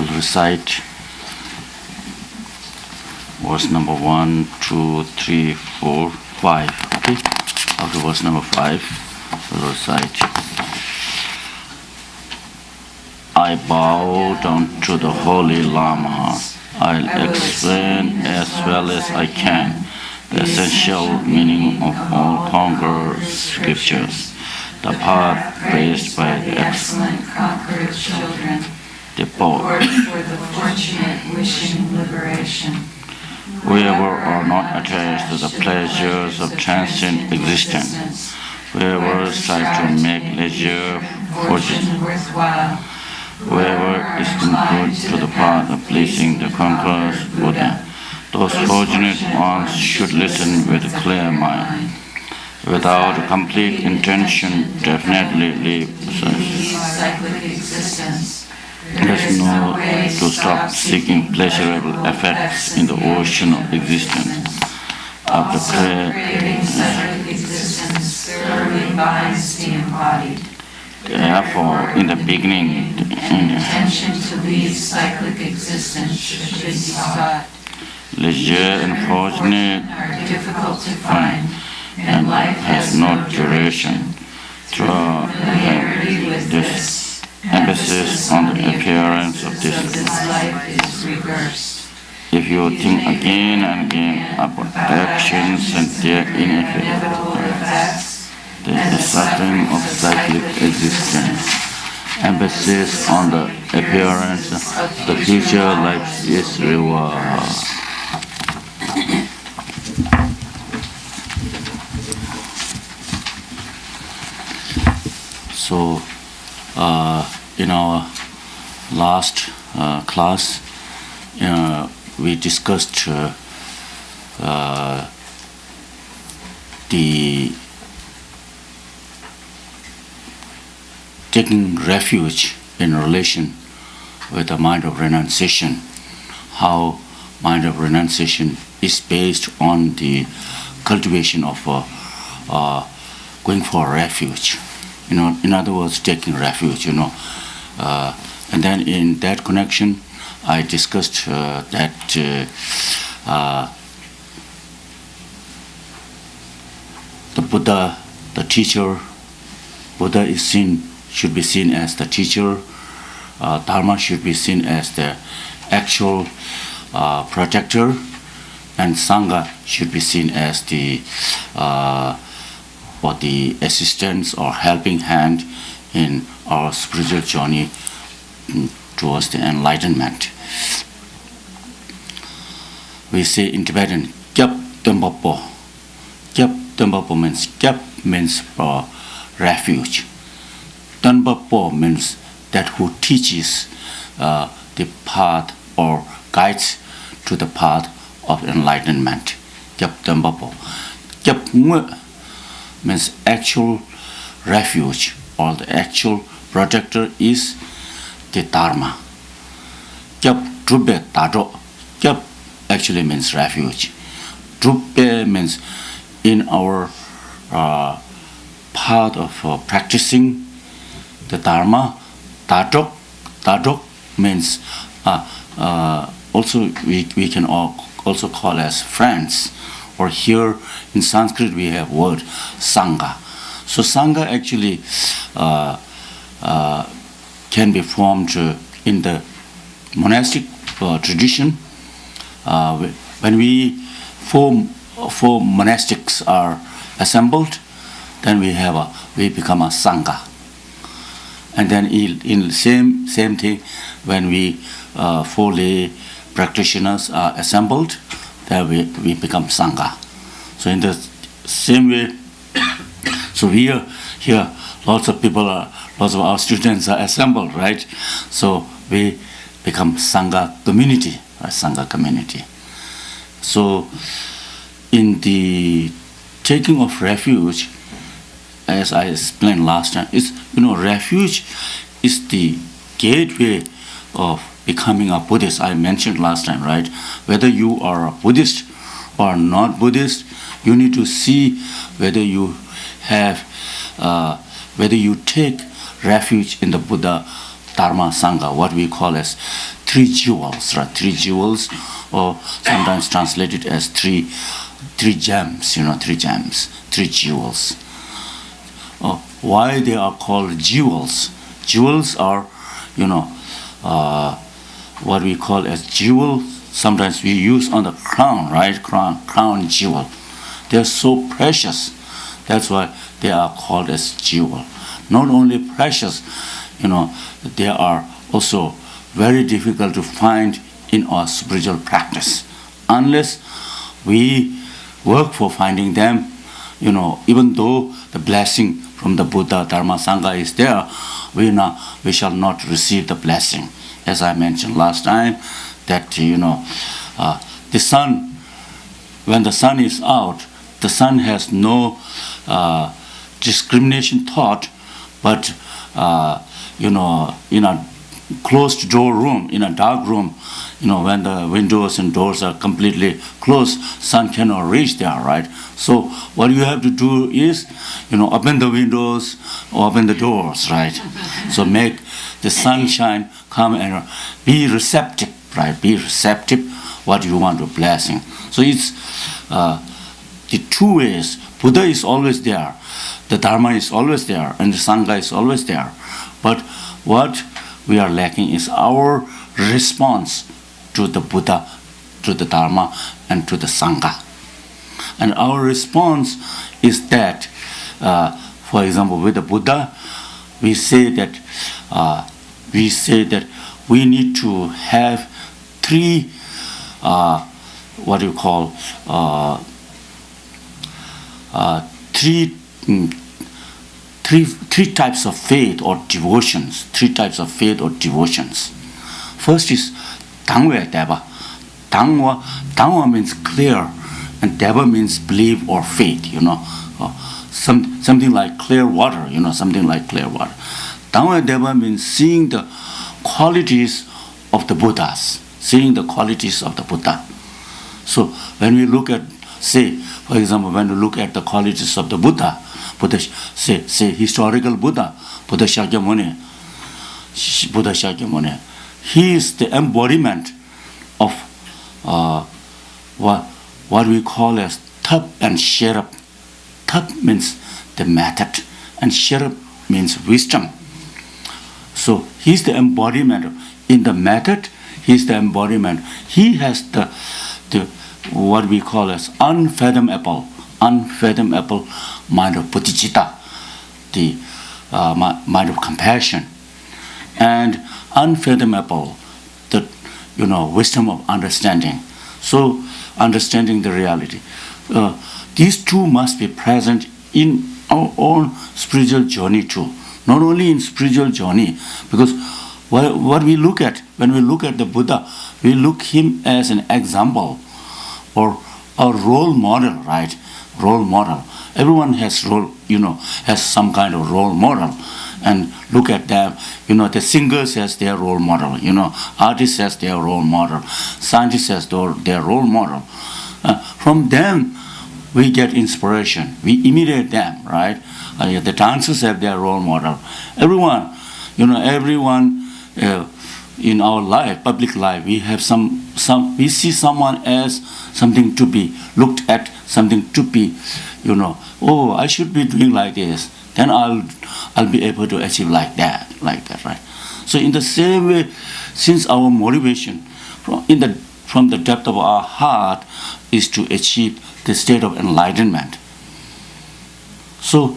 will recite verse number 1, 2, 3, 4, 5. Okay? After verse number 5, we'll recite. I bow down to the Holy Lama. I'll explain as well as I can the essential meaning of all Conqueror scriptures, the path praised by the excellent conqueror children, the poor, for the fortunate wishing liberation. Whoever are not attached to the pleasures of transient existence, whoever strive to make leisure fortune worthwhile, whoever is good to the path of pleasing the conqueror Buddha, those fortunate ones should listen with a clear mind. Without a complete intention, definitely leave cyclic existence. There's no way to stop seeking pleasurable effects in the ocean of existence. After craving cyclic existence thoroughly binds the embodied. Therefore, in the beginning, intention to leave cyclic existence should be sought. Leisure and fortunate are difficult to find, and life has no duration. Through familiarity with this, emphasis on the appearance of this life is reversed. If you think again and again about actions and their inevitable effects, the suffering of cyclic existence, emphasis on the appearance of the future life is reward. So, in our last class, we discussed the taking refuge in relation with the mind of renunciation, how mind of renunciation is based on the cultivation of going for refuge. In other words, taking refuge, and then in that connection, I discussed that the Buddha, the teacher, Buddha should be seen as the teacher, Dharma should be seen as the actual protector, and Sangha should be seen as the assistance or helping hand in our spiritual journey towards the enlightenment. We say in Tibetan, Kyap Tembapo. Kyap Tembapo means Kyap means refuge. Tembapo means that who teaches the path or guides to the path of enlightenment. Kyap Tembapo. Kyap Ngue means actual refuge or the actual protector is the Dharma. Kyap Drubbe Tado. Kyap actually means refuge. Drubbe means in our path of practicing the Dharma. Tadok means also we can also call as friends. Or here in Sanskrit we have word Sangha. So Sangha actually can be formed in the monastic tradition. When four monastics are assembled, then we become a Sangha. And then in same thing, when four lay practitioners are assembled, then we become Sangha. So in the same way, so here lots of our students are assembled, right? So we become Sangha community, right? Sangha community. So in the taking of refuge, as I explained last time, refuge is the gateway of becoming a Buddhist. I mentioned last time, right? Whether you are a Buddhist or not Buddhist, you need to see whether you take refuge in the Buddha, Dharma, Sangha, what we call as three jewels, right? Three jewels, or sometimes translated as three gems, three gems, three jewels. Why they are called jewels? Jewels are, what we call as jewel. Sometimes we use on the crown, right? Crown jewel. They're so precious. That's why they are called as jewel. Not only precious, they are also very difficult to find in our spiritual practice. Unless we work for finding them, even though the blessing from the Buddha, Dharma, Sangha is there, we shall not receive the blessing. As I mentioned last time, that the sun, when the sun is out, the sun has no discrimination thought, but in a closed door room, in a dark room, when the windows and doors are completely closed, sun cannot reach there, right? So what you have to do is, open the windows, open the doors, right? So make the sunshine come and be receptive, right? Be receptive what you want to blessing. So it's the two ways. Buddha is always there, the Dharma is always there, and the Sangha is always there. But what we are lacking is our response to the Buddha, to the Dharma, and to the Sangha. And our response is that, for example, with the Buddha, we say that we need to have three, three types of faith or devotions. Three types of faith or devotions. First is Dangwa Deva. Dangwa means clear, and Deva means belief or faith. Something like clear water. Something like clear water. Dangwa Deva means seeing the qualities of the Buddhas, seeing the qualities of the Buddha. So when we look at, say, for example, when we look at the qualities of the Buddha, say historical Buddha, Buddha Shakyamuni, he is the embodiment of what we call as Thap and Sherab. Thap means the method, and Sherab means wisdom. So he's the embodiment in the method. He's the embodiment. He has the what we call as unfathomable mind of bodhicitta, the mind of compassion, and unfathomable the wisdom of understanding. So understanding the reality. These two must be present in our own spiritual journey too. Not only in spiritual journey, because what we look at when we look at the Buddha, we look him as an example or a role model, right? Role model. Everyone has has some kind of role model, and look at them. The singers has their role model. Artists has their role model. Scientists has their role model. From them, we get inspiration. We imitate them, right? The dancers have their role model. Everyone, in our life, public life, we have we see someone as something to be looked at, something to be, oh, I should be doing like this. Then I'll be able to achieve like that, right? So in the same way, since our motivation from the depth of our heart is to achieve the state of enlightenment, so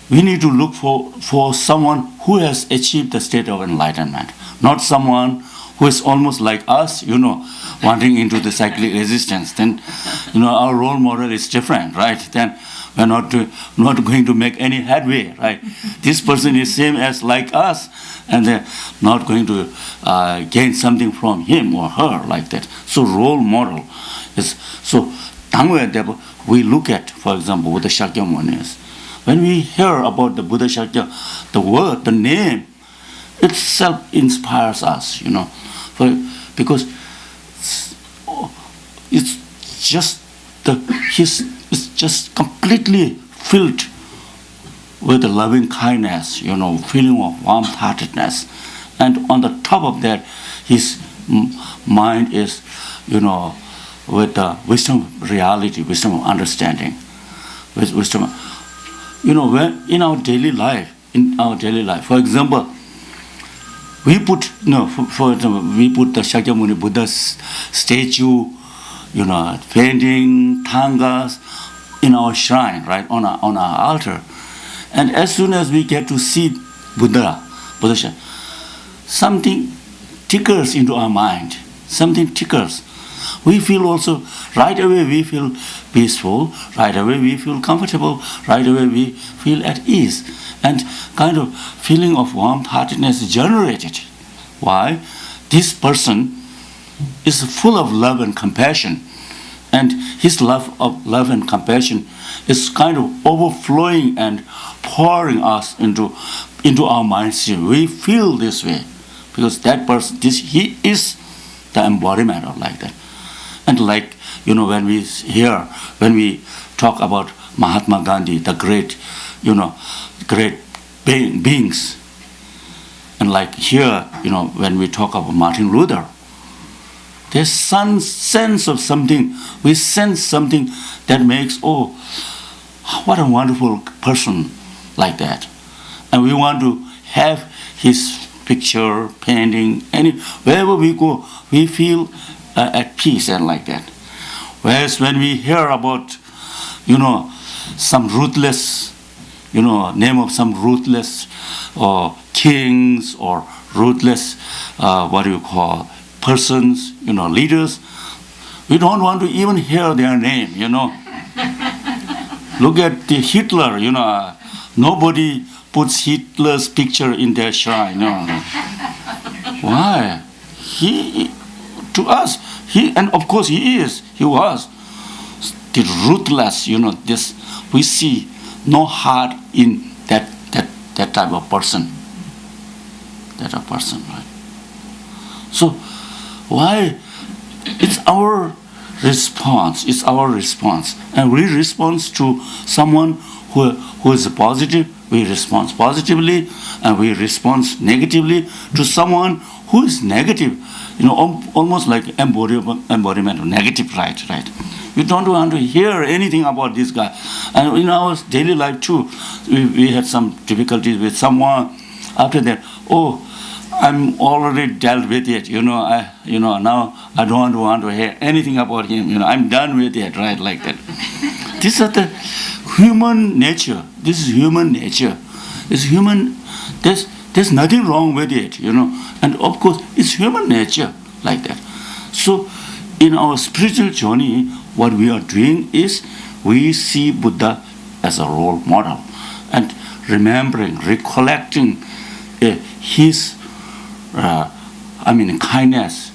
we need to look for someone who has achieved the state of enlightenment, not someone who is almost like us, wandering into the cyclic existence. Then, our role model is different, right? Then we're not going to make any headway, right? This person is same as like us, and they're not going to gain something from him or her like that. So role model is so. We look at, for example, with the Shakyamunis. When we hear about the Buddha Shakya, the word, the name itself inspires us, because it's just completely filled with the loving kindness, feeling of warm-heartedness, and on the top of that, his mind is, with the wisdom of reality, wisdom of understanding, with wisdom. When in our daily life, for example, we put, for example, we put the Shakyamuni Buddha's statue, painting, tangas in our shrine, right, on our altar. And as soon as we get to see Buddha, something tickles into our mind, something tickles. We feel also, right away we feel peaceful, right away we feel comfortable, right away we feel at ease. And kind of feeling of warm-heartedness is generated. Why? This person is full of love and compassion. And his love and compassion is kind of overflowing and pouring us into our minds. We feel this way because that person, he is the embodiment of like that. And like, when we talk about Mahatma Gandhi, the great beings, and like here, when we talk about Martin Luther, there's some sense of something. We sense something that makes, oh, what a wonderful person like that. And we want to have his picture, painting, wherever we go, we feel at peace and like that. Whereas when we hear about, some ruthless, name of some ruthless kings or ruthless, persons, leaders, we don't want to even hear their name, Look at the Hitler, nobody puts Hitler's picture in their shrine. Why? And of course he was the ruthless, this, we see no heart in that type of person. Right? So why? It's our response. And we respond to someone who is positive, we respond positively, and we respond negatively to someone who is negative. Almost like embodiment of negative, right? We don't want to hear anything about this guy. And in our daily life too, we had some difficulties with someone. After that, I'm already dealt with it. Now I don't want to hear anything about him. I'm done with it, right? Like that. This is the human nature. This is human nature. It's human. There's nothing wrong with it, And of course, it's human nature like that. So, in our spiritual journey, what we are doing is we see Buddha as a role model, and recollecting his kindness,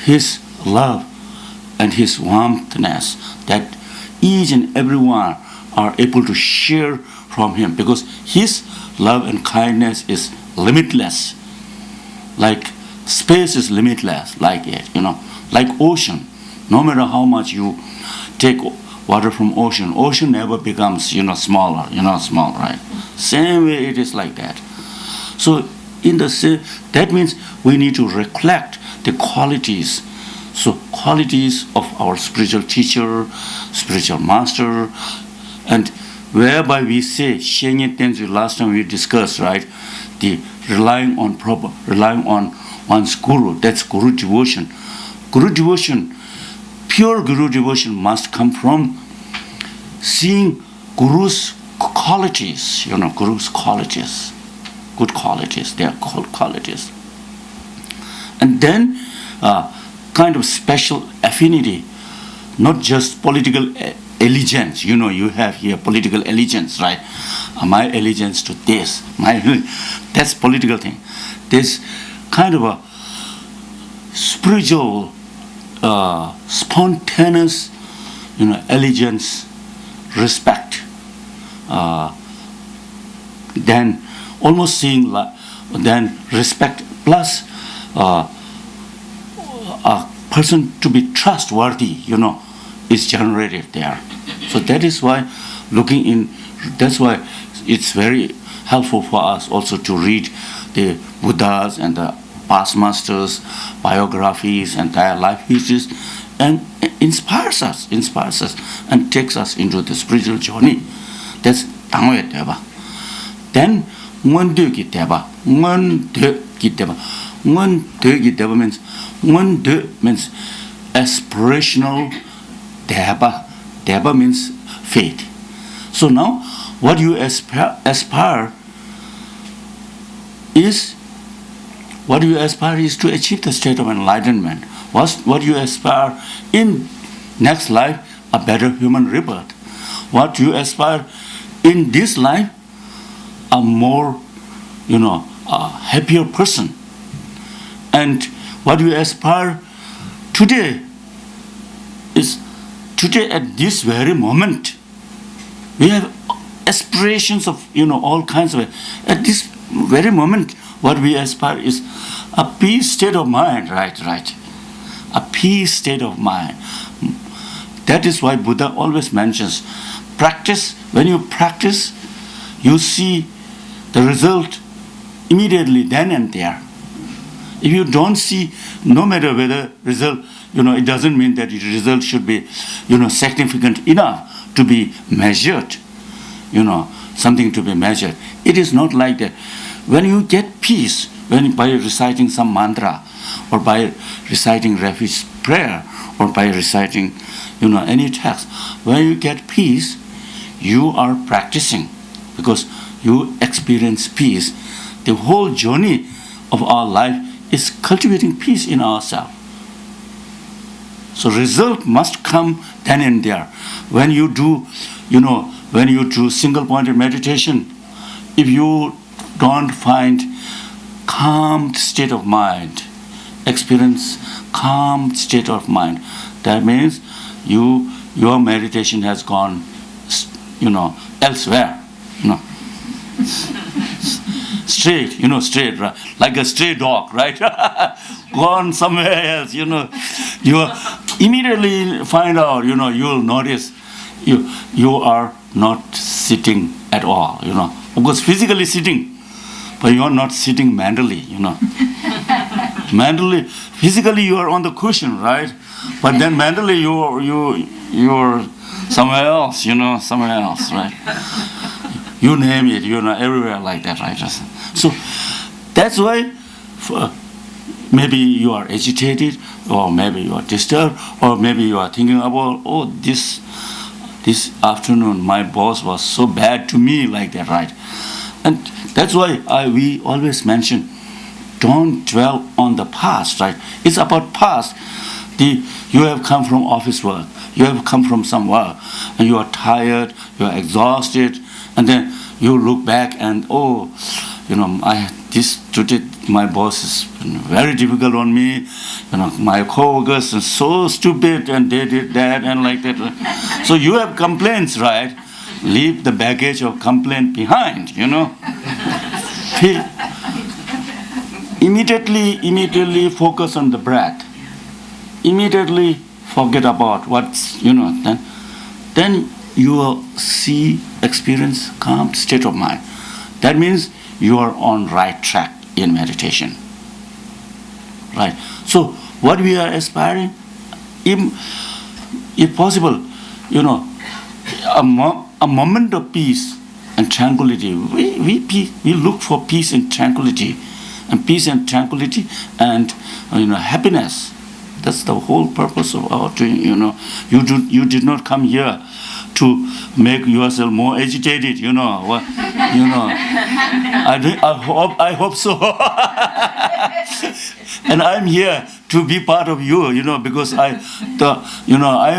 his love, and his warmthness that each and everyone are able to share from him, because his love and kindness is limitless. Like space is limitless, like it, like ocean. No matter how much you take water from ocean never becomes, smaller, small, right? Same way it is like that. So that means we need to recollect the qualities. So qualities of our spiritual teacher, spiritual master, and whereby we say Shenye Tenzu, last time we discussed, right? The relying on one's guru, that's guru devotion. Guru devotion, pure guru devotion must come from seeing guru's qualities, guru's qualities, good qualities, they are called qualities. And then kind of special affinity, not just political allegiance. You have here political allegiance, right? My allegiance to this, that's political thing. There's kind of a spiritual, spontaneous, allegiance, respect. Then almost seeing, then respect plus a person to be trustworthy, is generated there. So that is why that's why it's very helpful for us also to read the Buddhas and the past masters, biographies, entire life histories, and inspires us, and takes us into the spiritual journey. That's 당어의 대바. Then 원되기 대바, 원되기 대바, 원되기 대바 means 원되 means aspirational 대바. 대바 means faith. So now, what you aspire is to achieve the state of enlightenment. What you aspire in next life, a better human rebirth. What you aspire in this life, a more, a happier person. And what you aspire today is today at this very moment. We have aspirations of, all kinds of, at this very moment, what we aspire is a peace state of mind, right. A peace state of mind. That is why Buddha always mentions, practice, when you practice, you see the result immediately then and there. If you don't see, no matter whether result, it doesn't mean that the result should be, significant enough to be measured, something to be measured. It is not like that. When you get peace, by reciting some mantra, or by reciting refuge prayer, or by reciting, any text, when you get peace, you are practicing because you experience peace. The whole journey of our life is cultivating peace in ourselves. So result must come then and there. When you do, single-pointed meditation, if you don't find calm state of mind, experience calm state of mind, that means your meditation has gone, elsewhere, straight, right? Like a stray dog, right? Gone somewhere else, you immediately find out, you'll notice you are not sitting at all, Of course, physically sitting, but you are not sitting mentally, Mentally, physically you are on the cushion, right? But then mentally you're somewhere else, somewhere else, right? You name it, everywhere like that, right? So that's why maybe you are agitated, or maybe you are disturbed, or maybe you are thinking about, this afternoon my boss was so bad to me, like that, right? And that's why we always mention, don't dwell on the past, right? It's about past. You have come from office work, you have come from some work, and you are tired, you are exhausted, and then you look back and today my boss is very difficult on me. My co-workers are so stupid and they did that and like that. So you have complaints, right? Leave the baggage of complaint behind, Immediately focus on the breath. Immediately forget about what's, then you will experience calm state of mind. That means you are on right track in meditation. Right. So what we are aspiring, if possible, a moment of peace and tranquility. We look for peace and tranquility, and happiness. That's the whole purpose of our doing. You did not come here to make yourself more agitated. I hope so. And I'm here to be part of you, because I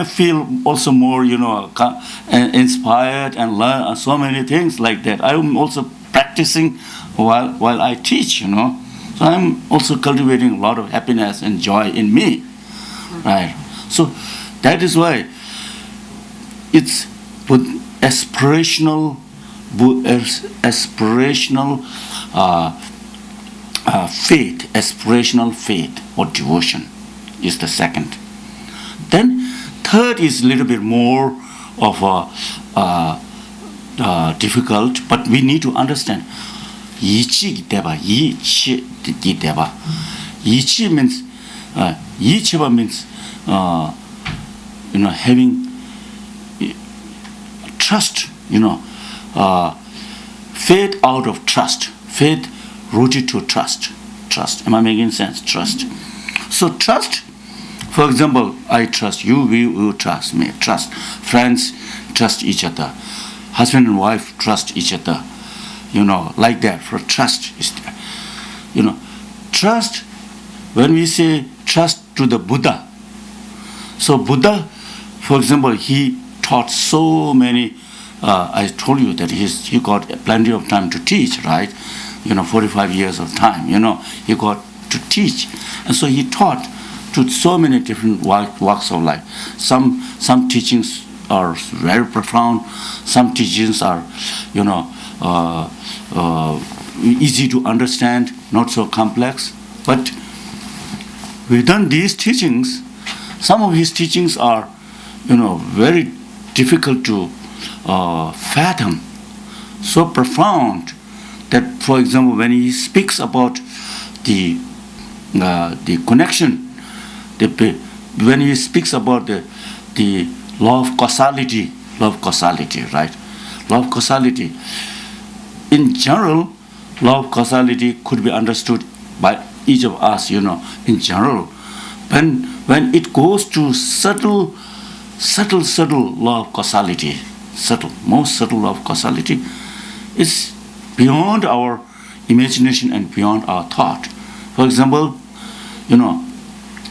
feel also more, inspired and learn so many things like that. I'm also practicing while I teach, So I'm also cultivating a lot of happiness and joy in me, right? So that is why it's aspirational faith or devotion is the second. Then third is a little bit more of difficult, but we need to understand. 이치기 대바. Yichi means, yichiba means, having trust, faith out of trust, faith rooted to trust. Trust. Am I making sense? Trust. So trust, for example, I trust you, you trust me. Trust. Friends trust each other. Husband and wife trust each other. Like that. For trust is there. Trust, when we say trust to the Buddha. So Buddha, for example, he taught so many, I told you that he got plenty of time to teach, right? 45 years of time, he got to teach. And so he taught to so many different walks of life. Some teachings are very profound. Some teachings are, easy to understand, not so complex. But within these teachings, some of his teachings are, very difficult to fathom, so profound that, for example, when he speaks about the connection, when he speaks about the law of causality, right? Law of causality. In general, law of causality could be understood by each of us, in general. When it goes to subtle law of causality, most subtle law of causality, is beyond our imagination and beyond our thought. For example,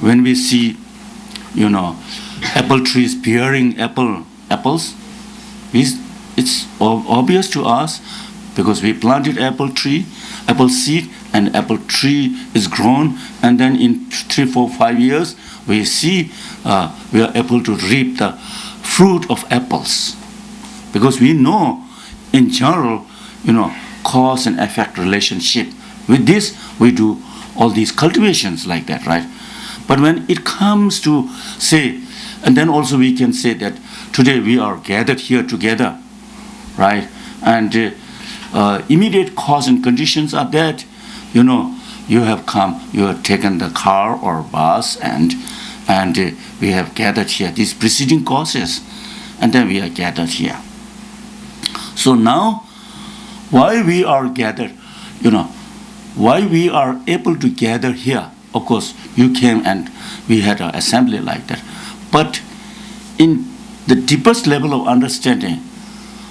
when we see, apple trees bearing apples, it's obvious to us because we planted apple seed, and apple tree is grown, and then in 3, 4, 5 years, we see we are able to reap the fruit of apples. Because we know, in general, cause and effect relationship. With this, we do all these cultivations like that, right? But when it comes to, say, and then also we can say that today we are gathered here together, right? And immediate cause and conditions are that, you have come, you have taken the car or bus, and we have gathered here. These preceding causes, and then we are gathered here. So now, why we are gathered, why we are able to gather here? Of course, you came and we had an assembly like that. But in the deepest level of understanding,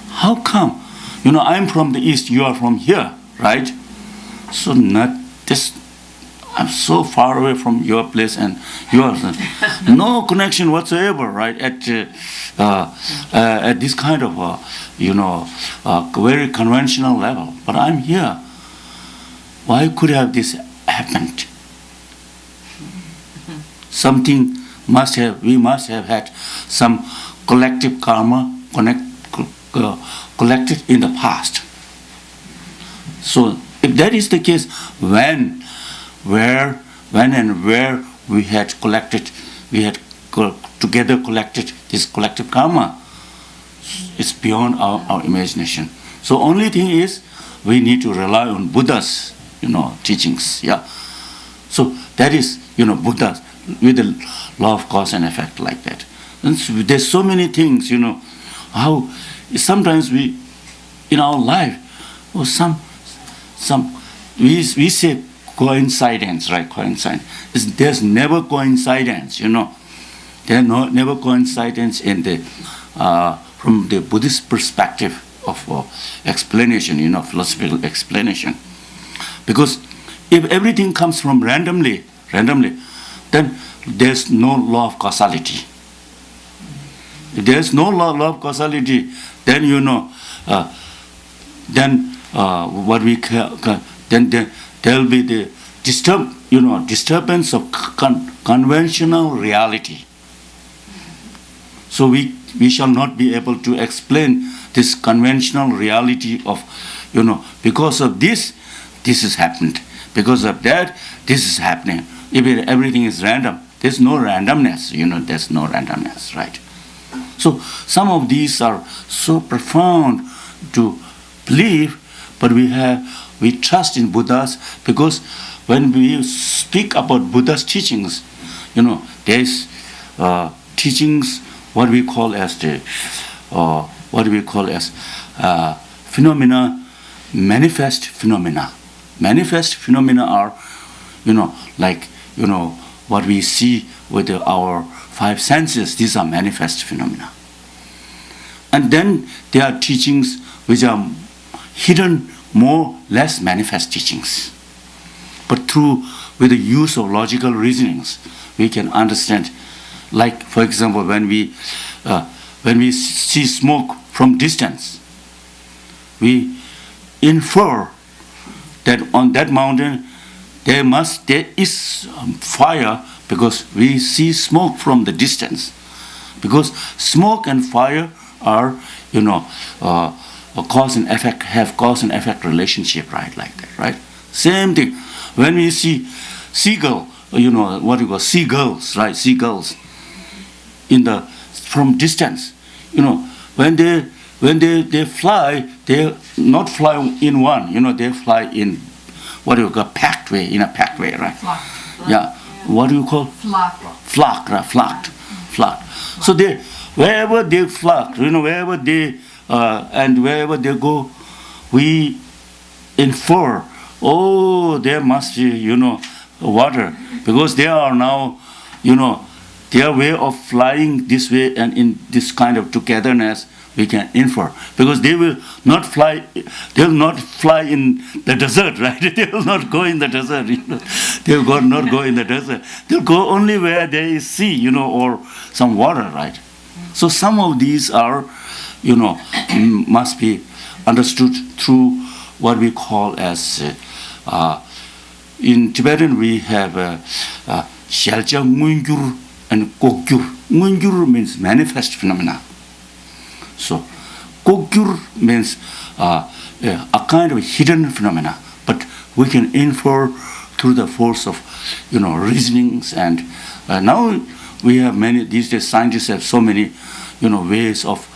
how come? I'm from the East, you are from here, right? So not this, I'm so far away from your place and yours. No connection whatsoever, right? At this kind of, very conventional level. But I'm here. Why could have this happened? Something we must have had some collective karma collected in the past. So if that is the case, when and where we had together collected this collective karma, it's beyond our imagination. So only thing is we need to rely on Buddha's teachings. Yeah. So that is Buddha with the law of cause and effect like that. And so there's so many things how sometimes we in our life or we say coincidence, right? Coincidence. There's never coincidence, There's never coincidence in the from the Buddhist perspective of explanation, philosophical explanation. Because if everything comes from randomly, then there's no law of causality. If there's no law of causality, then then there will be the disturbance of conventional reality. So we shall not be able to explain this conventional reality of, because of this has happened. Because of that, this is happening. If everything is random, there's no randomness, there's no randomness, right? So some of these are so profound to believe, but we trust in Buddhas, because when we speak about Buddha's teachings, there's teachings what we call as phenomena, manifest phenomena. Manifest phenomena are, what we see with our five senses. These are manifest phenomena. And then there are teachings which are hidden, less manifest teachings. But with the use of logical reasonings, we can understand. Like, for example, when we see smoke from distance, we infer that on that mountain there is fire, because we see smoke from the distance. Because smoke and fire are, a cause and effect, have cause and effect relationship, right? Like that, right? Same thing. When we see seagull, what you call seagulls, right? Seagulls from distance, when they fly, they not fly in one, they fly in what you call packed way, in a packed way, right? Flock. Yeah. What do you call? Flock. Right? Flocked. So wherever they flock, wherever they and wherever they go, we infer, there must be, water, because they are now, their way of flying this way and in this kind of togetherness, we can infer, because they will not fly in the desert, right? They will not go in the desert. They will not go in the desert. They'll go only where there is sea, or some water, right? So some of these are, must be understood through what we call as, in Tibetan we have Shakyamuni and Kokyur. Mungyur means manifest phenomena. So Kokyur means a kind of hidden phenomena, but we can infer through the force of, reasonings. And now we have these days scientists have so many, ways of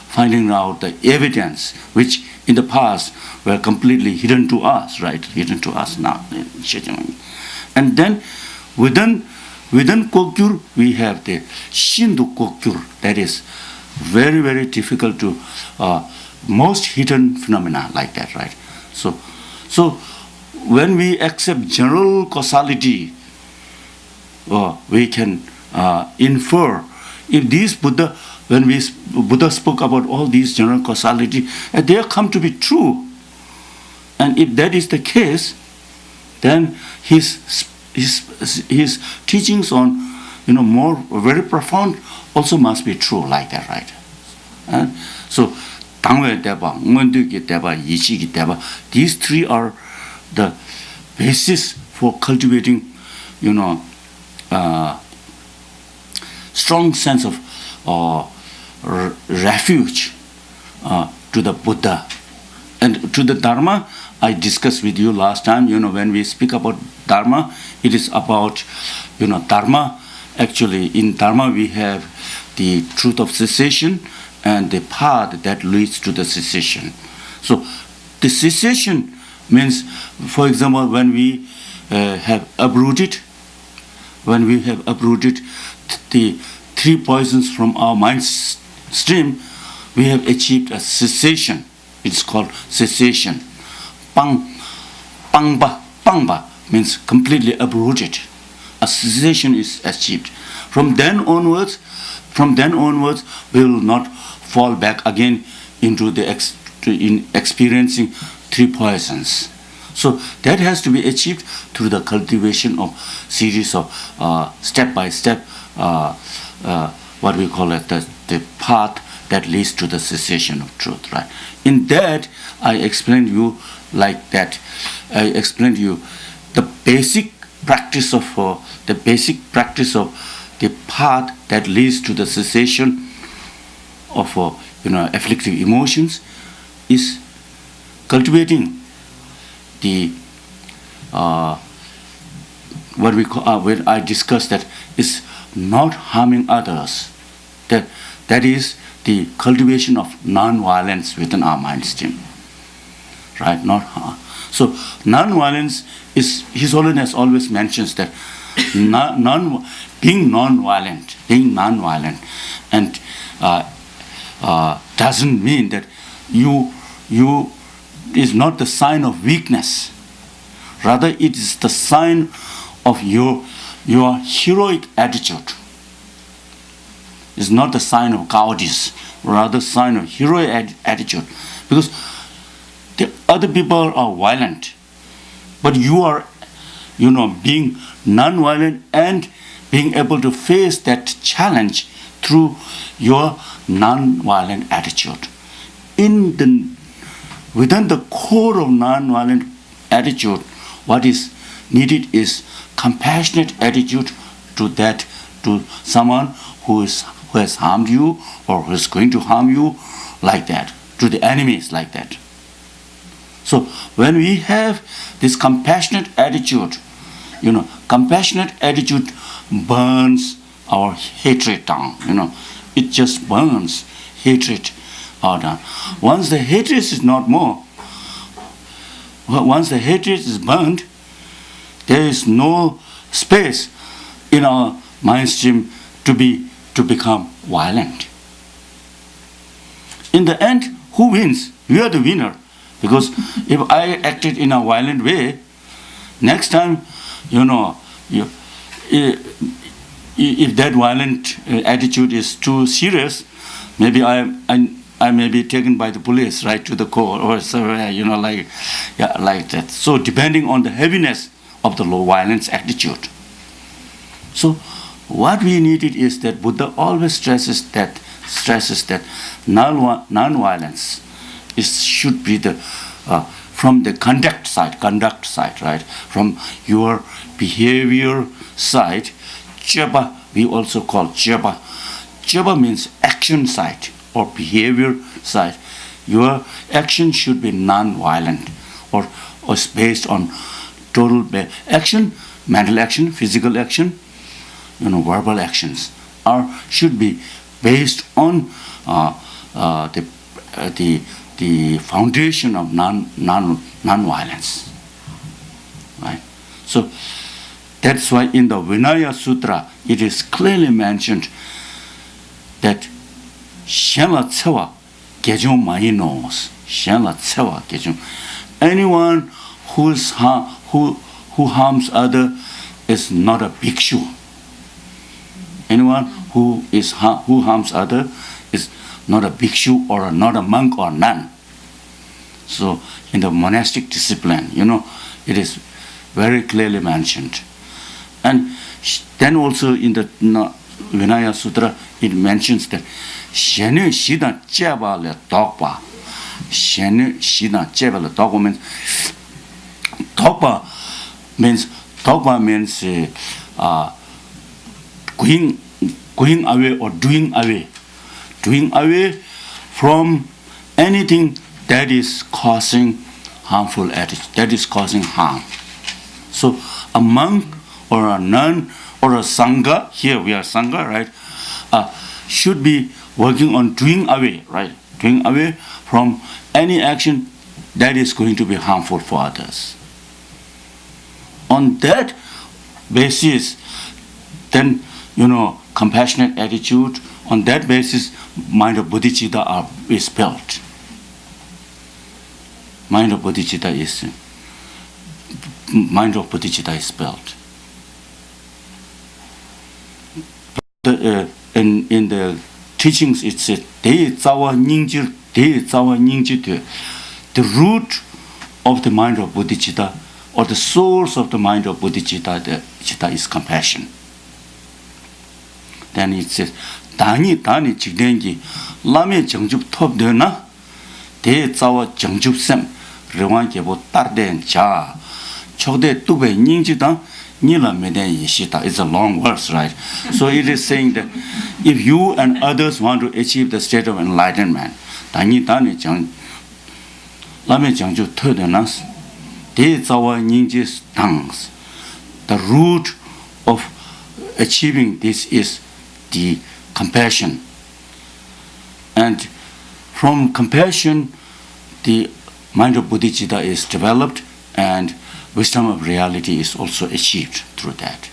finding out the evidence, which in the past were completely hidden to us, right? Hidden to us now. And then within Kokyur, we have the Shindu Kokyur, that is very, very difficult to, most hidden phenomena like that, right? So when we accept general causality, we can infer if these Buddha spoke about all these general causality, they come to be true. And if that is the case, then his teachings on, more very profound also must be true like that, right? So, Tangwe Deba, Ngunduki Deba, Yichigi Deba, these three are the basis for cultivating, strong sense of refuge to the Buddha. And to the Dharma, I discussed with you last time, when we speak about Dharma, it is about, Dharma. Actually, in Dharma, we have the truth of cessation and the path that leads to the cessation. So, the cessation means, for example, when we have uprooted the three poisons from our mind stream, we have achieved a cessation. It's called cessation. Pangba means completely uprooted. A cessation is achieved. From then onwards, we will not fall back again into in experiencing three poisons. So that has to be achieved through the cultivation of series of step by step, what we call it, the path that leads to the cessation of truth, right? In that, I explained you like that. I explained you the basic practice of the path that leads to the cessation of afflictive emotions is cultivating the what we call when I discussed that is not harming others. That is the cultivation of non-violence within our mind stream. right? Not harm. So non-violence is, His Holiness always mentions that being non-violent, and doesn't mean that you is not the sign of weakness. Rather, it is the sign of your heroic attitude. It's not the sign of cowardice, rather sign of heroic attitude. Because the other people are violent, but you are, being non-violent and being able to face that challenge through your non-violent attitude. Within the core of non-violent attitude, what is needed is compassionate attitude to someone who has harmed you or who is going to harm you, like that, to the enemies, like that. So when we have this compassionate attitude, compassionate attitude burns our hatred down. It just burns hatred down. Once the hatred is not more, once the hatred is burned, there is no space in our mind stream to become violent. In the end, who wins? We are the winner. Because if I acted in a violent way, next time, if that violent attitude is too serious, maybe I may be taken by the police right to the court or somewhere, like that. So depending on the heaviness of the low violence attitude. So what we needed is that Buddha always stresses that non-violence should be from the conduct side, right? From your behavior side. Jeba, we also call Jeba. Jeba means action side or behavior side. Your action should be non-violent or based on total action, mental action, physical action, verbal actions should be based on the foundation of non-violence, right? So that's why in the Vinaya Sutra it is clearly mentioned that Shenla Tsewa Gejong Mai knows. Shenla Tsewa Gejong. Anyone who harms other is not a bhikshu. Anyone who harms other is not a bhikshu or not a monk or nun. So in the monastic discipline, it is very clearly mentioned. And then also in the Vinaya Sutra, it mentions that Shenu Shida Jeba le Dokpa. Shenu Shida Jeba le Dokpa means going away or doing away from anything that is causing harmful attitude, that is causing harm. So a monk or a nun or a sangha, here we are sangha, right, should be working on doing away, right? Doing away from any action that is going to be harmful for others. On that basis, then, compassionate attitude, on that basis, mind of bodhicitta is built. Mind of bodhicitta is built. In the teachings, it says, the root of the mind of bodhicitta, or the source of the mind of bodhicitta is compassion. Then it says, Dani chigdengi lame jangjub top de na de zawa jangjub sem rewan gebo tarden cha chokde tube ningjidang nila meden yeshita. It's a long verse, right? So it is saying that if you and others want to achieve the state of enlightenment, Dani jang lame jangjub top de na de zawa ningjis tangs. The root of achieving this is the compassion. And from compassion, the mind of bodhicitta is developed, and wisdom of reality is also achieved through that.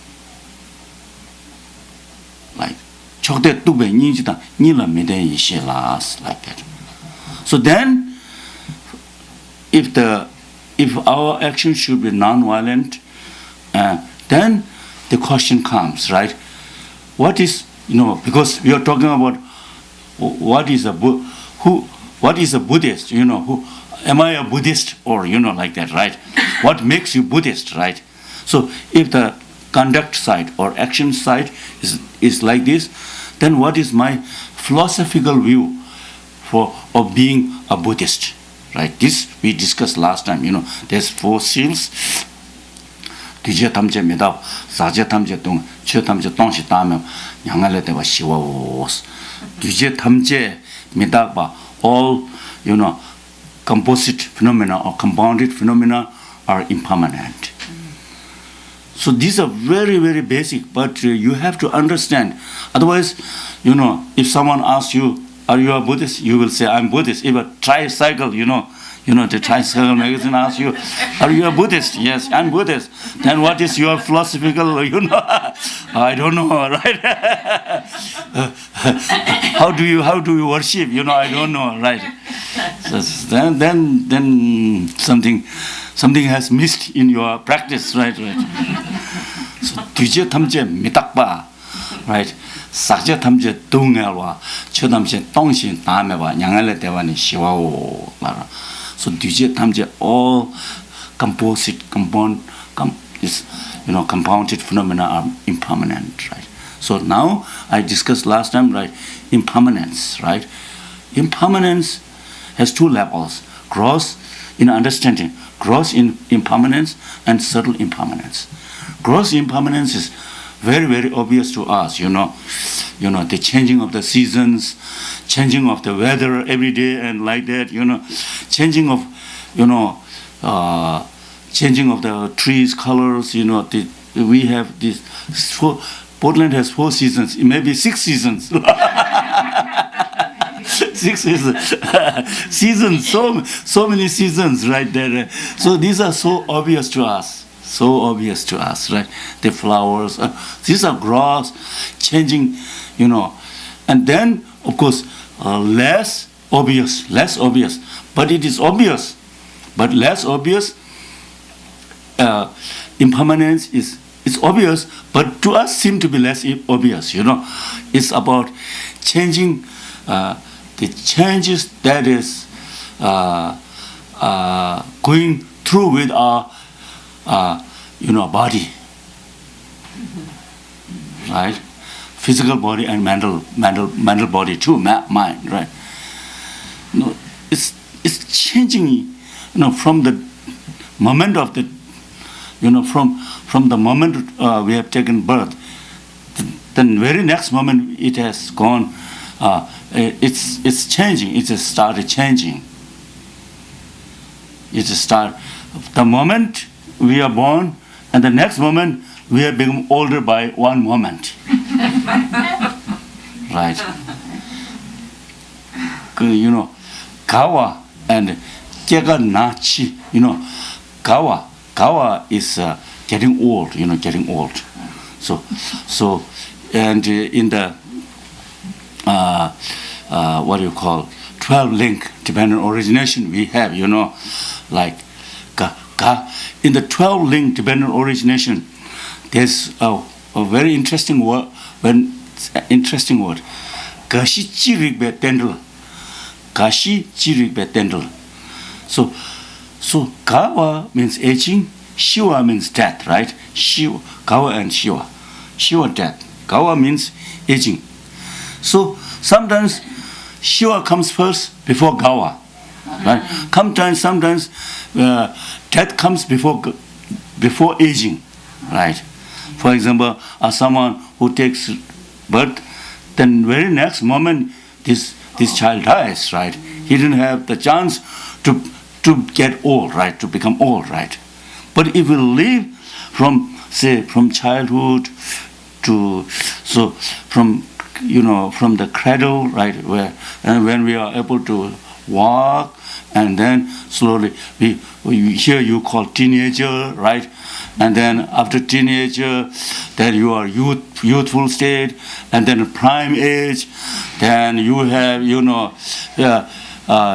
Like chokde tukbe nyingchita nila miden yishe las, like that. So then, if our action should be non-violent, then the question comes, right? What is, because we are talking about what is a Buddhist, who am I a Buddhist, or like that, right? What makes you Buddhist, right? So if the conduct side or action side is like this, then what is my philosophical view of being a Buddhist, right? This we discussed last time. There's 4 seals. 뒤제 탐제 미다 사제 탐제 동 최 탐제 동시 다음에 양알레 대와 시와오스 뒤제 탐제 미다 바 all composite phenomena or compounded phenomena are impermanent. So these are very, very basic, but you have to understand. Otherwise, if someone asks you, are you a Buddhist? You will say, I'm Buddhist. If a tricycle, the tricycle magazine asks you, are you a Buddhist? Yes, I'm Buddhist. Then what is your philosophical, I don't know, right? How do you worship? I don't know, right? So then something has missed in your practice, right? So 뒤제 탐제 미딱바, right? 삭제 탐제 동엘와 처담제 동신 다음에와 양알레 대와니 시와오 말아. So 뒤제 탐제 all compounded phenomena are impermanent, right? So now I discussed last time, right? Impermanence, right? Impermanence has 2 levels: gross in understanding, gross in impermanence, and subtle impermanence. Gross impermanence is very, very obvious to us. The changing of the seasons, changing of the weather every day, and like that. Changing of the trees' colors. We have this. Portland has 4 seasons. It may be 6 seasons. 6 seasons. So many seasons, right there. So these are so obvious to us. Right? The flowers. These are gross, changing. And then of course less obvious. But it is obvious. But less obvious. Impermanence is obvious, but to us seem to be less obvious. It's about changing the changes that is going through with our body, right? Physical body and mental body too, mind, right? It's changing, from the moment of the, from the moment we have taken birth. The very next moment it has gone. It's changing. It has started changing. The moment we are born, and the next moment we have become older by 1 moment. Right? Gawa and Kega Nachi. Gawa is getting old. Getting old. So, and in the what do you call 12-link Tibetan origination we have, like in the 12-link Tibetan origination, there's a very interesting word. Gashi chirigbe tendel. Gashi chirigbe tendel. So Gawa means aging, Shiva means death, right? Gawa and Shiva. Shiva death. Gawa means aging. So sometimes Shiva comes first before Gawa, right? Sometimes death comes before aging, right? For example, someone who takes birth, then very next moment this child dies, right? He didn't have the chance to get old, right? To become old, right? But if we live from childhood from the cradle, right, when we are able to walk, and then slowly we here you call teenager, right? And then after teenager, then you are youthful state, and then prime age, then you have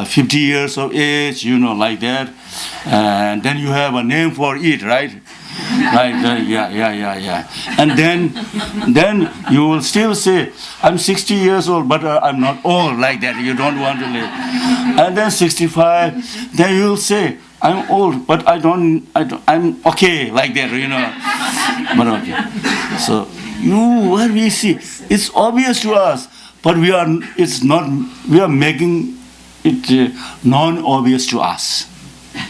50 years of age, like that, and then you have a name for it, right? Right, yeah. And then you will still say, I'm 60 years old, but I'm not old, like that. You don't want to live. And then 65, then you will say, I'm old, but I'm okay, like that, But okay. So what we see, it's obvious to us, but we are making it non-obvious to us.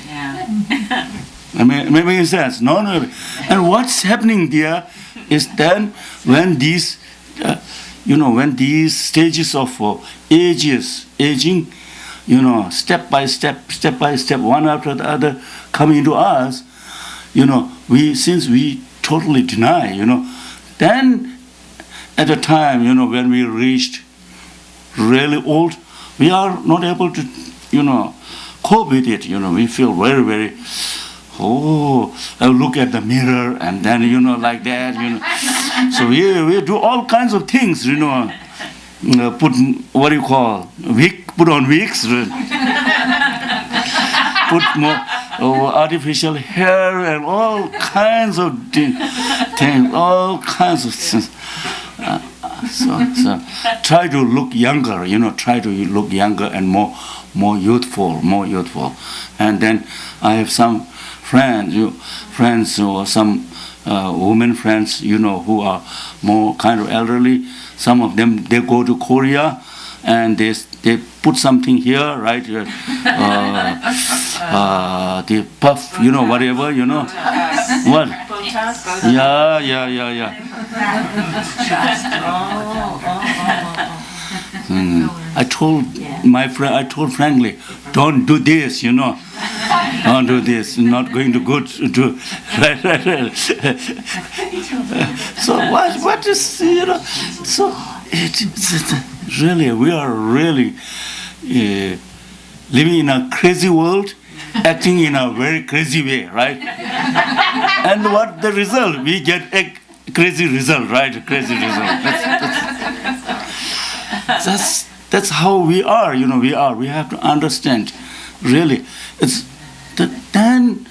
Yeah. Making sense? No. And what's happening there is then when these, when these stages of aging, step by step, one after the other, come into us, since we totally deny, then at the time, when we reached really old, we are not able to, cope with it. We feel very, very. I look at the mirror and then, like that, So we do all kinds of things, put, what do you call, put on wigs, put more artificial hair and all kinds of things, all kinds of things. So try to look younger, and more youthful. And then I have some friends or some women friends, who are more kind of elderly. Some of them, they go to Korea and they put something here, right? They puff, whatever, What? Yeah. I told frankly, don't do this, Don't do this. Not going to good to. Right. So what is So it's really we are really living in a crazy world, acting in a very crazy way, right? And what the result? We get a crazy result, right? Crazy result. That's how we are. We have to understand. Really, then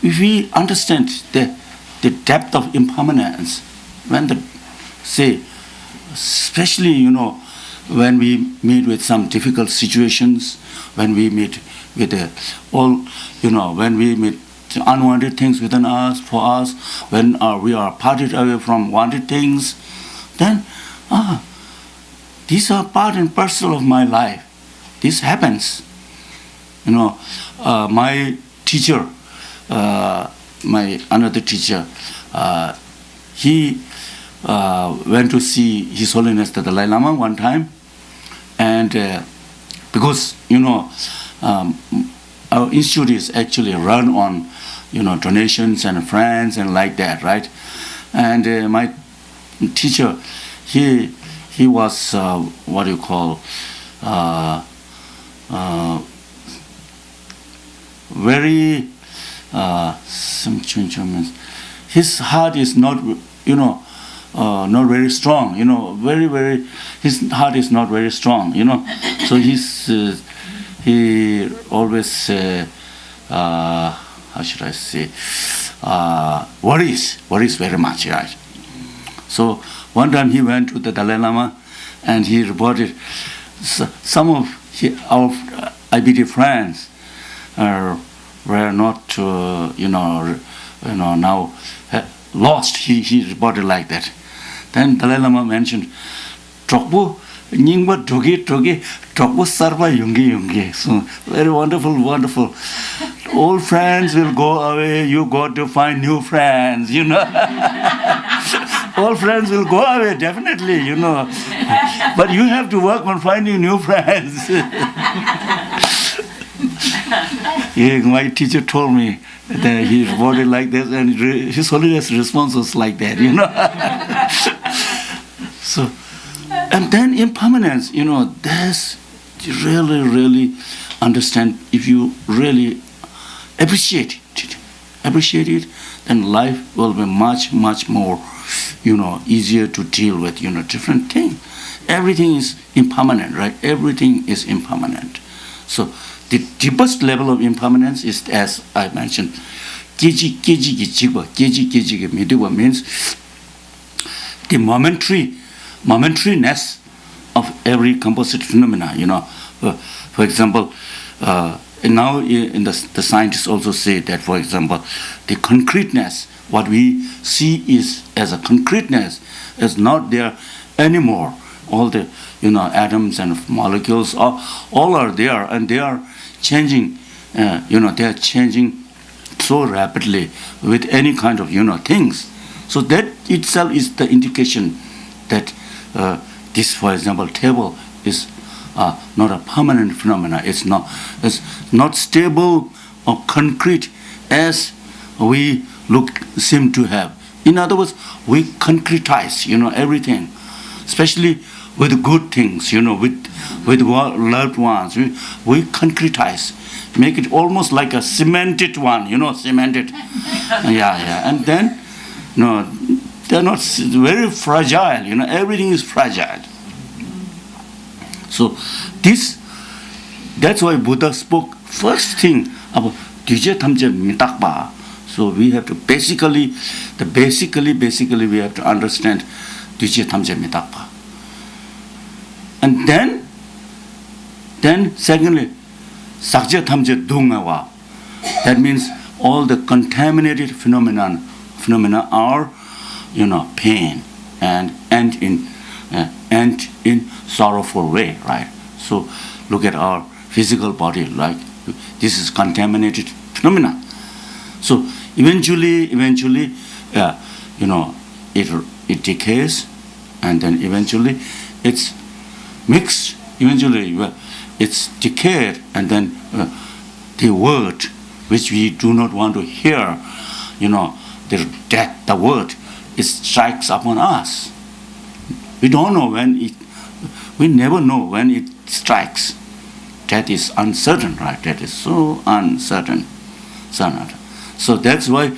if we understand the depth of impermanence, especially when we meet with some difficult situations, when we meet with when we meet unwanted things within us, for us, when we are parted away from wanted things, then these are part and parcel of my life. This happens. My teacher, my another teacher, he went to see His Holiness the Dalai Lama one time, and because our institute is actually run on donations and friends and like that, right? And my teacher, he was what do you call very his heart is not not very strong, his heart is not very strong, so he always how should I say worries very much, right? So one time he went to the Dalai Lama and he reported some of our IBD friends were not now lost. He reported like that. Then Dalai Lama mentioned Trokbu Nyingba Togi Trokbu Sarva Yungi. So very wonderful. Old friends will go away, you got to find new friends, Old friends will go away, definitely, But you have to work on finding new friends. My teacher told me that he reported like that, and His Holiness' response was like that, So, and then impermanence, really, really understand, if you really appreciate it, then life will be much, much more, easier to deal with, different things. Everything is impermanent, right? Everything is impermanent. So the deepest level of impermanence is, as I mentioned, keji ki jigwa, keji ki midwa means the momentariness of every composite phenomena. For example, now in the scientists also say that, for example, the concreteness, what we see is as a concreteness, is not there anymore. All the atoms and molecules all are there, and they are changing. They are changing so rapidly with any kind of things. So that itself is the indication that this, for example, table is not a permanent phenomena. It's not stable or concrete as we seem to have. In other words, we concretize, everything, especially with good things, with loved ones. We concretize, make it almost like a cemented one, cemented. Yeah. And then, they're not very fragile, everything is fragile. So that's why Buddha spoke first thing about Geshe Thamje Mitakpa. So we have to basically we have to understand Geshe Thamje Mitakpa. And then secondly, Sakje Thamje Dungawa. That means all the contaminated phenomena are, pain and in sorrowful way, right? So look at our physical body, like this is contaminated phenomena. So eventually, it decays, and then eventually it's mixed. Eventually, it's decayed, and then the word which we do not want to hear, the word, it strikes upon us. We don't know we never know when it strikes. That is uncertain, right? That is so uncertain. So that's why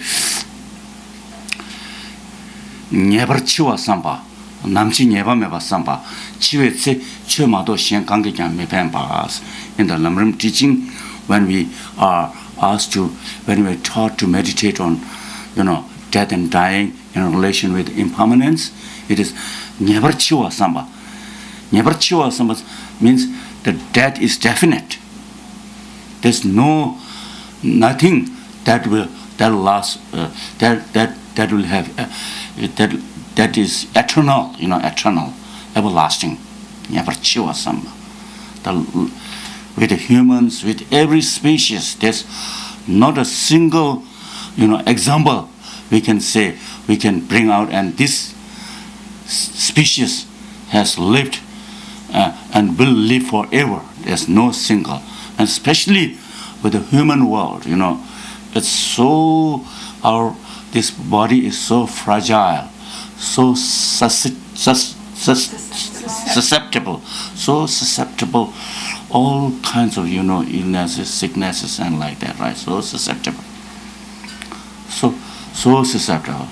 never chiwa samba, namchi never meba samba, chiwe tse chemado shen kange kyan mepen paas. In the Lamrim teaching, when we are taught to meditate on, death and dying in relation with impermanence, it is never chiwa samba. Never chiwa samba means that death is definite. There's nothing that will last. That will have that is eternal. Eternal, everlasting. Never chiwa samba. With the humans, with every species, there's not a single, example we can bring out, and this species has lived and will live forever. There's no single, and especially with the human world, it's so, this body is so fragile, so susceptible, all kinds of, illnesses, sicknesses, and like that, right? So susceptible. So susceptible,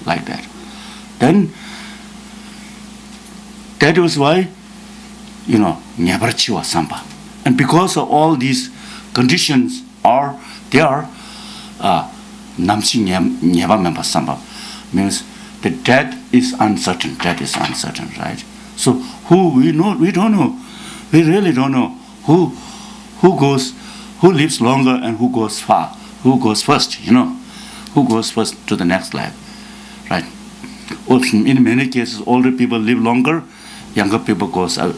like that. Then, that was why, never chiwa samba. And because of all these conditions they are namsi never member samba, means the death is uncertain. Death is uncertain, right? So we don't know. We really don't know who lives longer and who goes first, who goes first to the next life, right? In many cases, older people live longer, younger people goes, and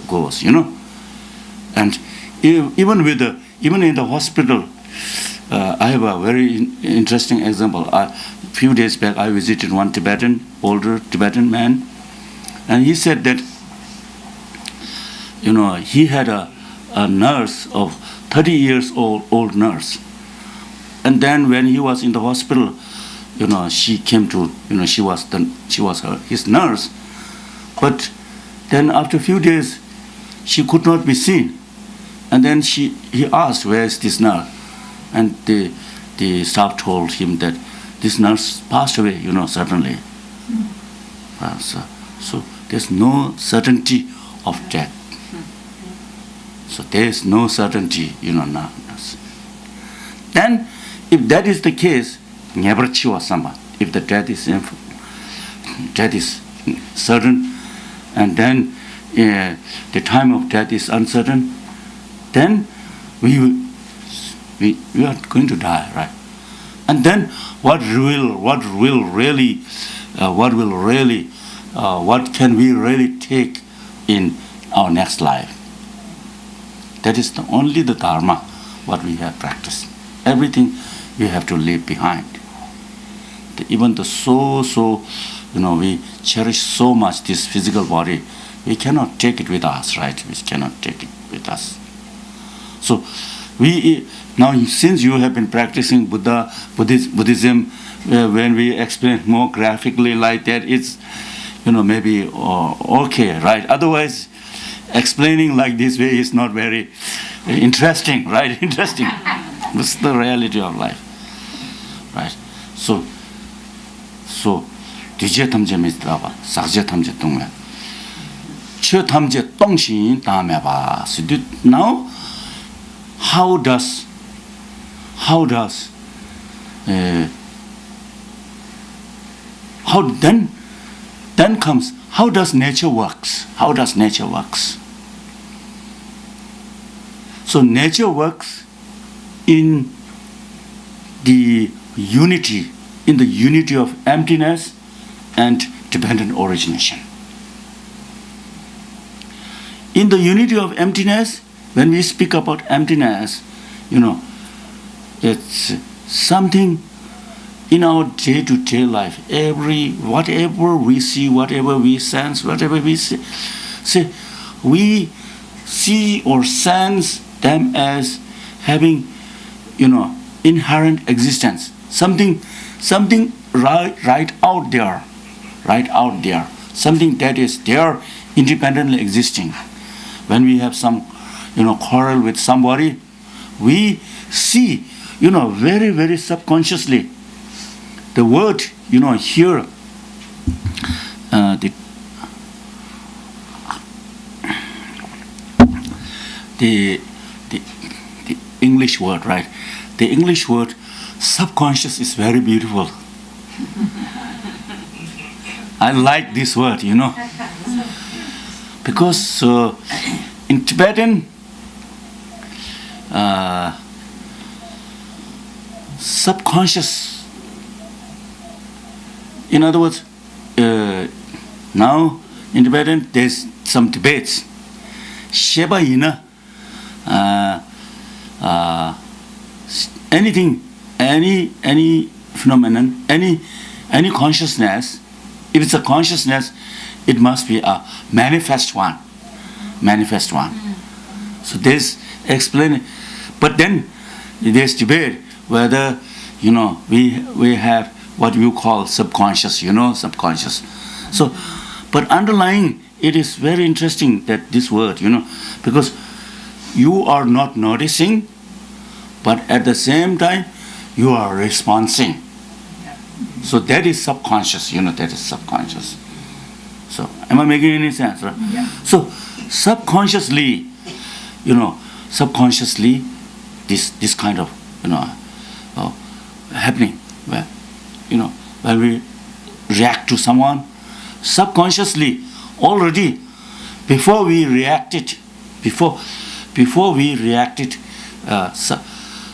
even in the hospital, I have a very interesting example. A few days back, I visited one older Tibetan man, and he said that, he had a nurse of 30 years old nurse, and then when he was in the hospital, she came to, she was his nurse, but then after a few days, she could not be seen. And then he asked, where is this nurse? And the staff told him that this nurse passed away, suddenly. So there's no certainty of death. So there is no certainty, now. Then, if that is the case, never chiwa sama. If the death is certain, and then the time of death is uncertain, then we are going to die, right? And then what can we really take in our next life? That is only the dharma what we have practiced. Everything we have to leave behind. Even the we cherish so much this physical body, we cannot take it with us, right? We cannot take it with us. So now, since you have been practicing Buddhism, when we explain more graphically like that, it's maybe okay, right? Otherwise, explaining like this way is not very interesting, right? Interesting. That's the reality of life, right? So 뒤제 탐제 미스라바, 삭제 탐제 동네, 최 탐제 동신 다음에 봐. So now, how does nature works? How does nature works? So nature works in the unity of emptiness and dependent origination. In the unity of emptiness, when we speak about emptiness, it's something in our day-to-day life. Whatever we see, whatever we sense, whatever we see, we see or sense them as having, inherent existence. Something right out there. Something that is there, independently existing. When we have some, quarrel with somebody, we see, very, very subconsciously, the word, here, the English word, right? The English word subconscious is very beautiful. I like this word, because in Tibetan, subconscious, in other words, now in Tibetan there's some debates. Sheba ina, anything, any phenomenon, any consciousness, if it's a consciousness, it must be a manifest one. So there's explaining, but then there's debate whether we have what you call subconscious, subconscious. So, but underlying it is very interesting that this word, because you are not noticing, but at the same time you are responding. So that is subconscious, that is subconscious. So am I making any sense? Right? Yeah. So subconsciously, this kind of, happening where, when we react to someone, subconsciously, already, before we reacted,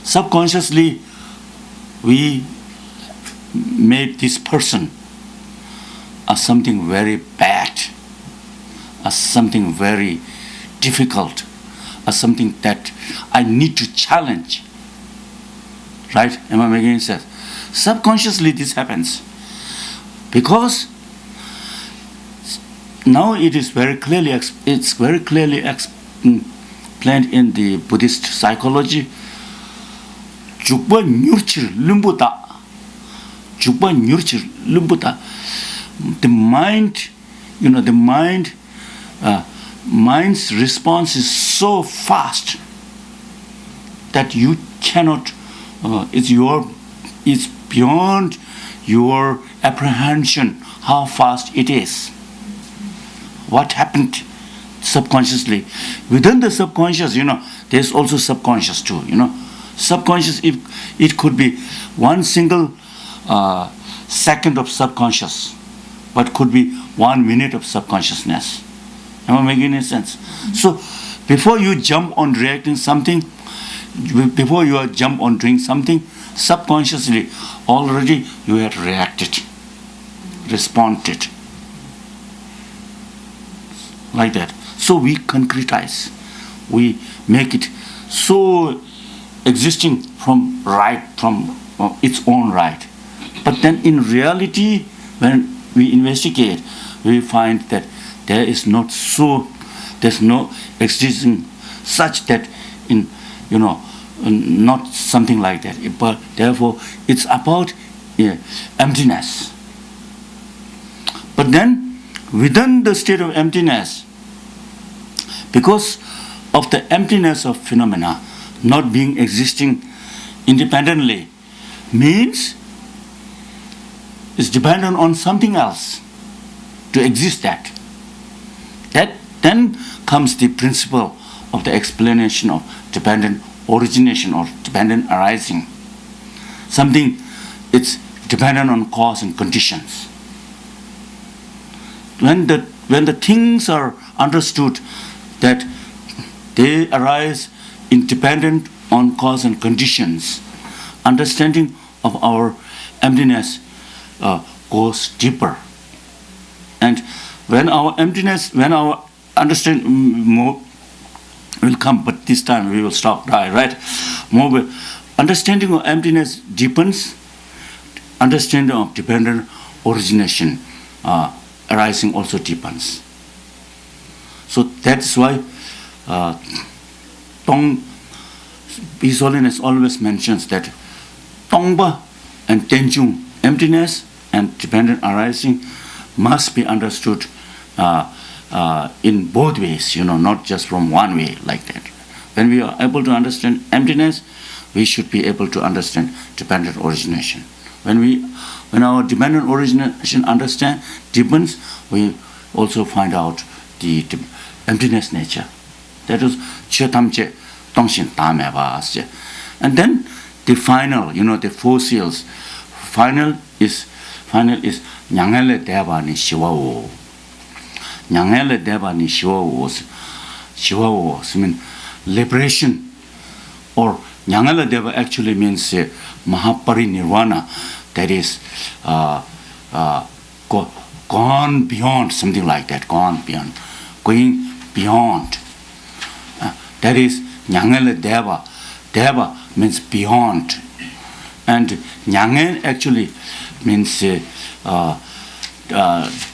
subconsciously, we made this person as something very bad, as something very difficult, as something that I need to challenge. Right? Am I making sense? Subconsciously this happens. Because now it is very clearly explained in the Buddhist psychology. Jukba nyurchir lumbuta. The mind, mind's response is so fast, that you cannot, it's beyond your apprehension how fast it is. What happened subconsciously? Within the subconscious, there's also subconscious too, Subconscious, it could be one single second of subconscious, but could be 1 minute of subconsciousness. Am I making any sense? So before you jump on reacting something, before you jump on doing something, subconsciously already you had reacted, responded. Like that. So we concretize. We make it so existing from its own right. But then in reality, when we investigate, we find that there's no existing such that not something like that. But therefore, it's about emptiness. But then, within the state of emptiness, because of the emptiness of phenomena not being existing independently, means it's dependent on something else to exist that. That then comes the principle of the explanation of dependent origination or dependent arising. Something, it's dependent on cause and conditions. When the things are understood that they arise independent on cause and conditions, understanding of our emptiness goes deeper. And when our understanding more will come, but this time we will stop, right? More understanding of emptiness deepens, understanding of dependent origination arising also deepens. So that's why His Holiness always mentions that Tongpa and Tenjung, emptiness and dependent arising, must be understood in both ways, not just from one way like that. When we are able to understand emptiness, we should be able to understand dependent origination. When our dependent origination deepens, we also find out the emptiness nature. That is Chetamche Tongshin Tameva. And then the final, the four seals. Final is Nyangele Deva ni Shiwa. Nyangele Deva ni Shiwa means liberation, or Nyangele Deva actually means Mahaparinirvana, that is gone beyond, something like that, gone beyond, going beyond. That is Nyangele Deva. Deva means beyond. And Nyangen actually means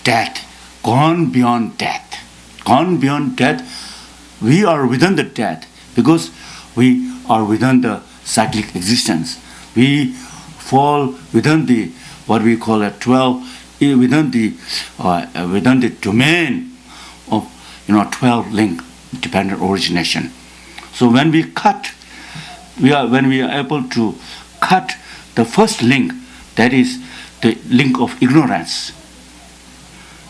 death, gone beyond death. Gone beyond death, we are within the death because we are within the cyclic existence. We fall within the, what we call a 12, within the domain of 12 link dependent origination. So when we when we are able to cut the first link, that is the link of ignorance,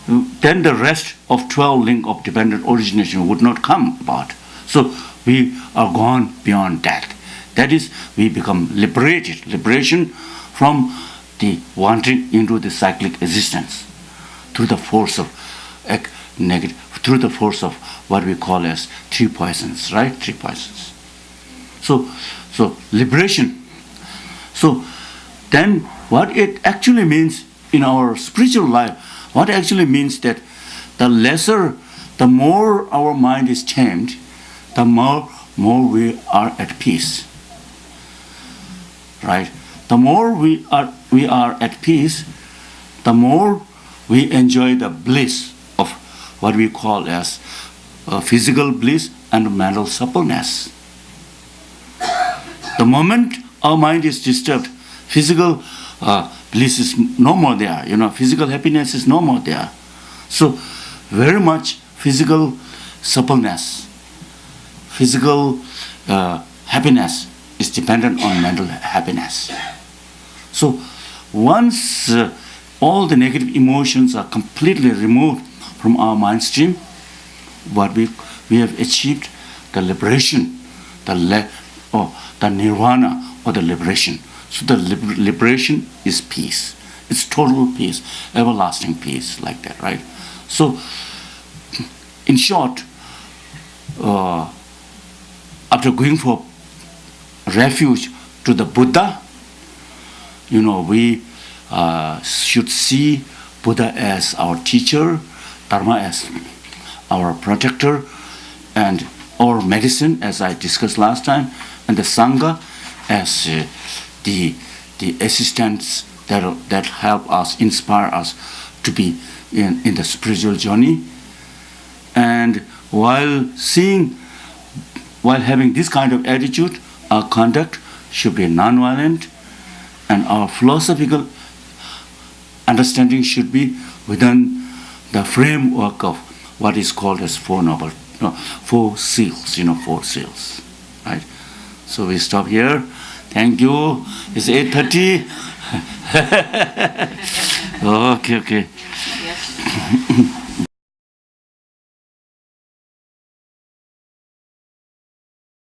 then the rest of 12 link of dependent origination would not come about. So we are gone beyond that. That is, we become liberated. Liberation from the wandering into the cyclic existence through the force of negative, through the force of what we call as three poisons, right? Three poisons. So liberation. So then what it actually means in our spiritual life, what actually means that the more our mind is tamed, the more we are at peace. Right? The more we are at peace, the more we enjoy the bliss of what we call as physical bliss and mental suppleness. The moment our mind is disturbed, physical bliss is no more there. Physical happiness is no more there. So very much physical suppleness, physical happiness is dependent on mental happiness. So once all the negative emotions are completely removed from our mind stream, what we have achieved the liberation, the nirvana or the liberation. So the liberation is peace. It's total peace, everlasting peace, like that, right? So, in short, after going for refuge to the Buddha, we should see Buddha as our teacher, Dharma as our protector, and our medicine, as I discussed last time, and the Sangha as the assistants that help us, inspire us to be in the spiritual journey. And while having this kind of attitude, our conduct should be non-violent, and our philosophical understanding should be within the framework of what is called as four seals, four seals, right? So we stop here. Thank you. It's 8:30. Okay.